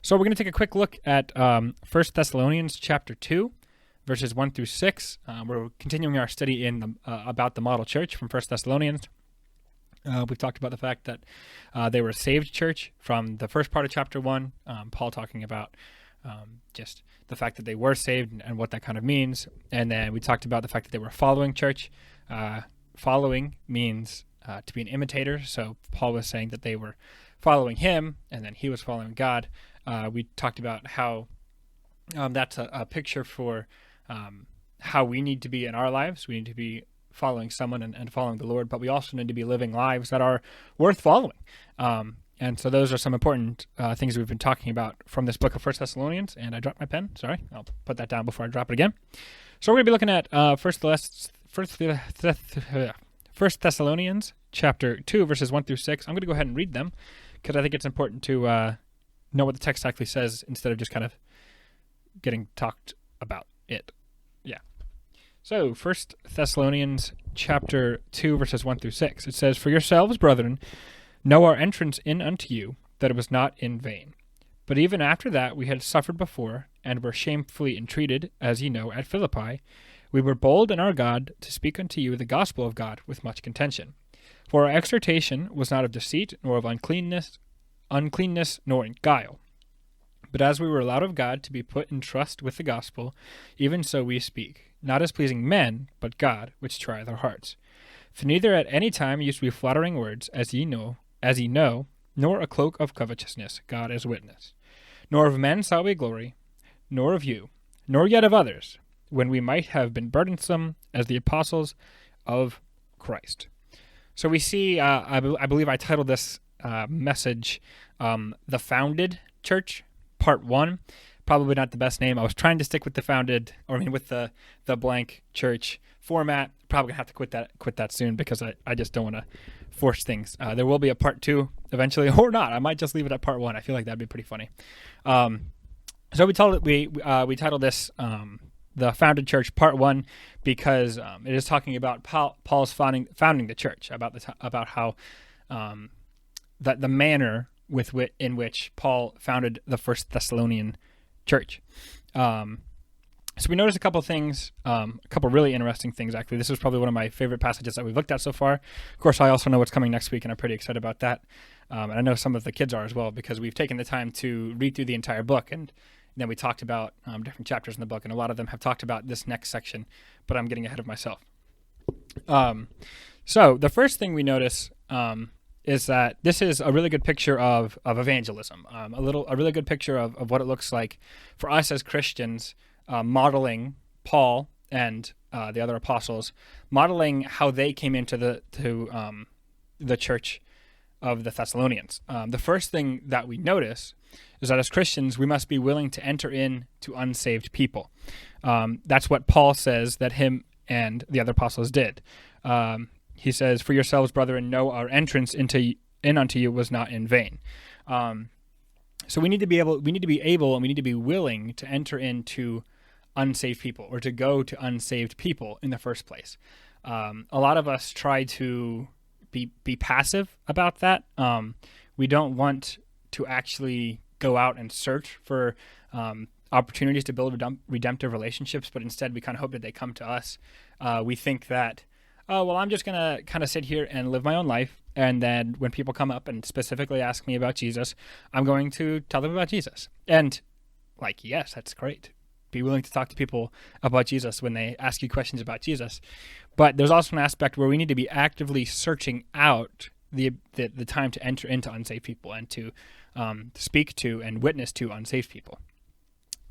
So we're going to take a quick look at 1 Thessalonians chapter 2, verses 1 through 6. We're continuing our study in about the model church from 1 Thessalonians. We've talked about the fact that they were a saved church from the first part of chapter 1, Paul talking about just the fact that they were saved and what that kind of means. And then we talked about the fact that they were a following church. Following means to be an imitator. So Paul was saying that they were following him, and then he was following God. We talked about how that's a picture for how we need to be in our lives. We need to be following someone and following the Lord, but we also need to be living lives that are worth following. And so those are some important things we've been talking about from this book of 1 Thessalonians. And I dropped my pen. Sorry. I'll put that down before I drop it again. So we're going to be looking at 1 Thessalonians chapter 2, verses 1 through 6. I'm going to go ahead and read them because I think it's important to know what the text actually says instead of just kind of getting talked about it. Yeah. So 1 Thessalonians chapter 2, verses 1 through 6. It says, "For yourselves, brethren, know our entrance in unto you, that it was not in vain. But even after that we had suffered before, and were shamefully entreated, as ye know, at Philippi, we were bold in our God to speak unto you the gospel of God with much contention. For our exhortation was not of deceit, nor of uncleanness, nor in guile. But as we were allowed of God to be put in trust with the gospel, even so we speak, not as pleasing men, but God, which trieth our hearts. For neither at any time used we flattering words, as ye know, nor a cloak of covetousness, God is witness. Nor of men sought we glory, nor of you, nor yet of others, when we might have been burdensome as the apostles of Christ." So we see, I believe I titled this message, The Founded Church, Part 1. Probably not the best name. I was trying to stick with with the blank church format. Probably going to have to quit that soon because I just don't want to force things. There will be a Part 2 eventually, or not. I might just leave it at Part 1. I feel like that'd be pretty funny. So we titled this The Founded Church Part 1 because it is talking about Paul's founding the church, about how that the manner in which Paul founded the First Thessalonian church. So we noticed a couple things, a couple really interesting things, actually. This is probably one of my favorite passages that we've looked at so far. Of course, I also know what's coming next week, and I'm pretty excited about that. And I know some of the kids are as well, because we've taken the time to read through the entire book, and then we talked about different chapters in the book, and a lot of them have talked about this next section, but I'm getting ahead of myself. So the first thing we notice is that this is a really good picture of evangelism, a really good picture of what it looks like for us as Christians, modeling Paul and the other apostles, modeling how they came into the church of the Thessalonians. The first thing that we notice is that as Christians, we must be willing to enter in to unsaved people. That's what Paul says that him and the other apostles did. He says, "For yourselves, brethren, know our entrance in unto you was not in vain." So we need to be able, and we need to be willing to enter into unsaved people, or to go to unsaved people in the first place. A lot of us try to be passive about that. We don't want to actually go out and search for opportunities to build redemptive relationships, but instead we kind of hope that they come to us. We think that, oh, well, I'm just going to kind of sit here and live my own life, and then when people come up and specifically ask me about Jesus, I'm going to tell them about Jesus. And, yes, that's great. Be willing to talk to people about Jesus when they ask you questions about Jesus. But there's also an aspect where we need to be actively searching out the time to enter into unsaved people and to speak to and witness to unsaved people.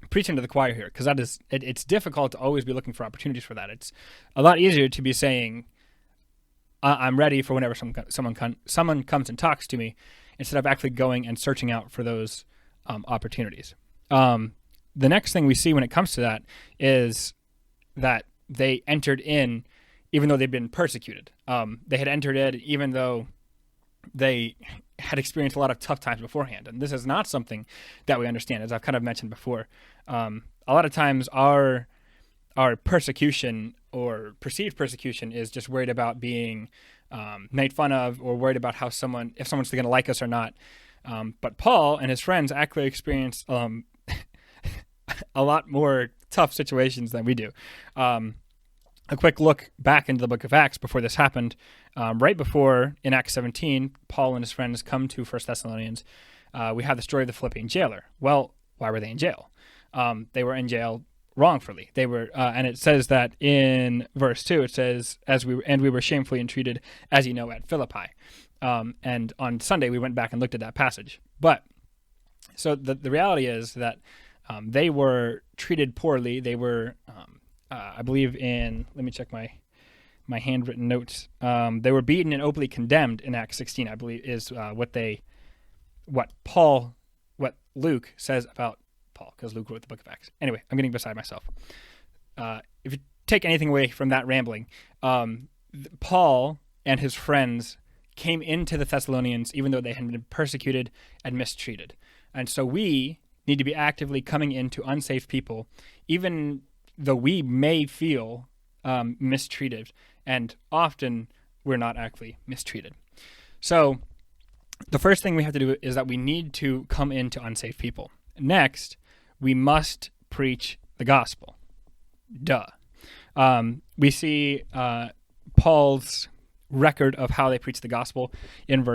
Preaching to the choir here, because it's difficult to always be looking for opportunities for that. It's a lot easier to be saying, I'm ready for whenever someone comes and talks to me, instead of actually going and searching out for those opportunities. The next thing we see when it comes to that is that they entered in even though they'd been persecuted. They had entered in even though they had experienced a lot of tough times beforehand. And this is not something that we understand, as I've kind of mentioned before. A lot of times our persecution or perceived persecution is just worried about being made fun of, or worried about if someone's going to like us or not. But Paul and his friends actually experienced a lot more tough situations than we do. A quick look back into the book of Acts before this happened. Right before, in Acts 17, Paul and his friends come to 1 Thessalonians. We have the story of the Philippian jailer. Well, why were they in jail? They were in jail wrongfully. They were, and it says that in verse 2, it says, we were shamefully entreated, as you know, at Philippi. And on Sunday, we went back and looked at that passage. But, so the reality is that they were treated poorly. They were, I believe let me check my handwritten notes. They were beaten and openly condemned in Acts 16, I believe, is what Luke says about Paul, because Luke wrote the book of Acts. Anyway, I'm getting beside myself. If you take anything away from that rambling, Paul and his friends came into the Thessalonians even though they had been persecuted and mistreated. And so we need to be actively coming into unsafe people, even though we may feel mistreated, and often we're not actually mistreated. So the first thing we have to do is that we need to come into unsafe people. Next, we must preach the gospel. Duh. We see Paul's record of how they preach the gospel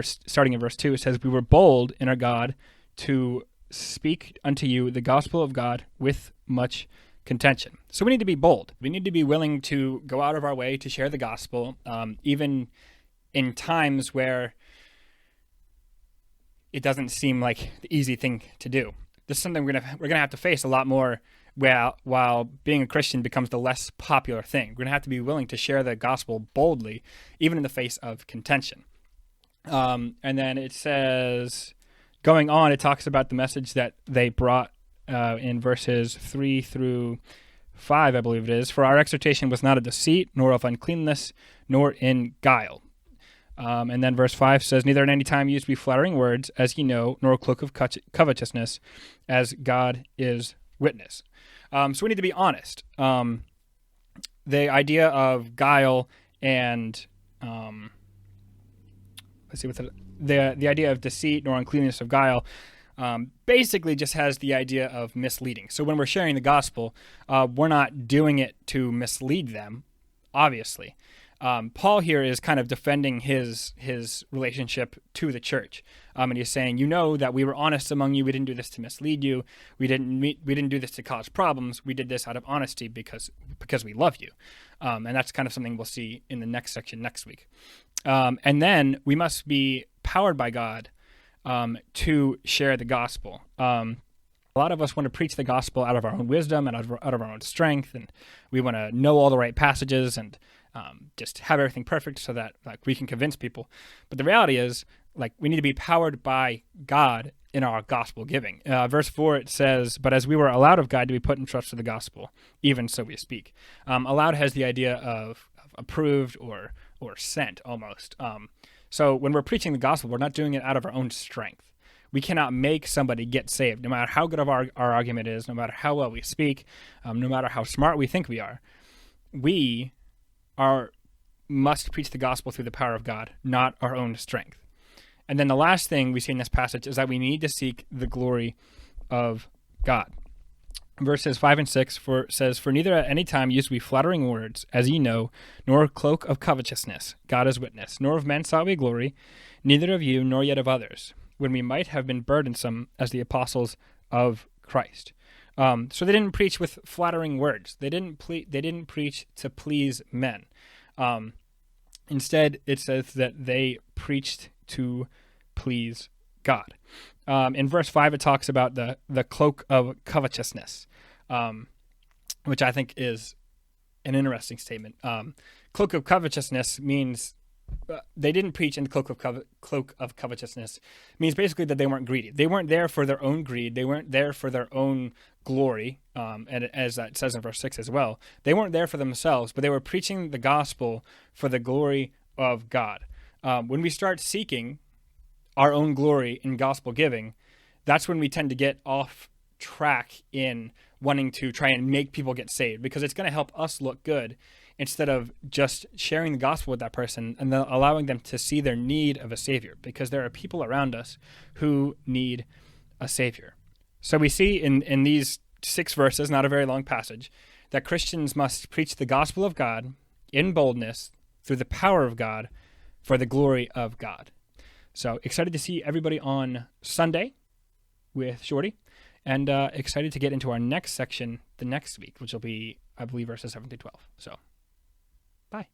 starting in verse 2. It says, "We were bold in our God to speak unto you the gospel of God with much contention." So we need to be bold. We need to be willing to go out of our way to share the gospel, even in times where it doesn't seem like the easy thing to do. This is something we're gonna have to face a lot more while being a Christian becomes the less popular thing. We're gonna have to be willing to share the gospel boldly, even in the face of contention. And then it says, going on, it talks about the message that they brought in verses 3 through 5, I believe it is. "For our exhortation was not of deceit, nor of uncleanness, nor in guile." And then verse 5 says, "Neither at any time used we flattering words, as ye know, nor a cloak of covetousness, as God is witness." So we need to be honest. The idea of guile and the idea of deceit nor uncleanness of guile basically just has the idea of misleading. So when we're sharing the gospel, we're not doing it to mislead them, obviously. Paul here is kind of defending his relationship to the church, and he's saying, you know that we were honest among you. We didn't do this to mislead you. We didn't do this to cause problems. We did this out of honesty because we love you, and that's kind of something we'll see in the next section next week. And then we must be powered by God to share the gospel. A lot of us want to preach the gospel out of our own wisdom and out of our own strength, and we want to know all the right passages and just have everything perfect so that we can convince people. But the reality is, we need to be powered by God in our gospel giving. Verse 4, it says, "But as we were allowed of God to be put in trust for the gospel, even so we speak." Allowed has the idea of approved or sent almost. So when we're preaching the gospel, we're not doing it out of our own strength. We cannot make somebody get saved, no matter how good of our argument is, no matter how well we speak, no matter how smart we think we are. We must preach the gospel through the power of God, not our own strength. And then the last thing we see in this passage is that we need to seek the glory of God. Verses 5 and 6 says, "For neither at any time used we flattering words, as ye know, nor a cloak of covetousness, God is witness, nor of men sought we glory, neither of you, nor yet of others, when we might have been burdensome as the apostles of Christ." So they didn't preach with flattering words. They didn't preach to please men. Instead, it says that they preached to please God. In verse 5, it talks about the cloak of covetousness, which I think is an interesting statement. Cloak of covetousness means they didn't preach in the cloak of covetousness. It means basically that they weren't greedy. They weren't there for their own greed. They weren't there for their own glory, and as that says in verse 6 as well. They weren't there for themselves, but they were preaching the gospel for the glory of God. When we start seeking our own glory in gospel giving, that's when we tend to get off track in wanting to try and make people get saved, because it's going to help us look good instead of just sharing the gospel with that person and then allowing them to see their need of a Savior, because there are people around us who need a Savior. So we see in these 6 verses, not a very long passage, that Christians must preach the gospel of God in boldness through the power of God for the glory of God. So excited to see everybody on Sunday with Shorty, and excited to get into our next section the next week, which will be, I believe, verses 7 through 12. So, bye.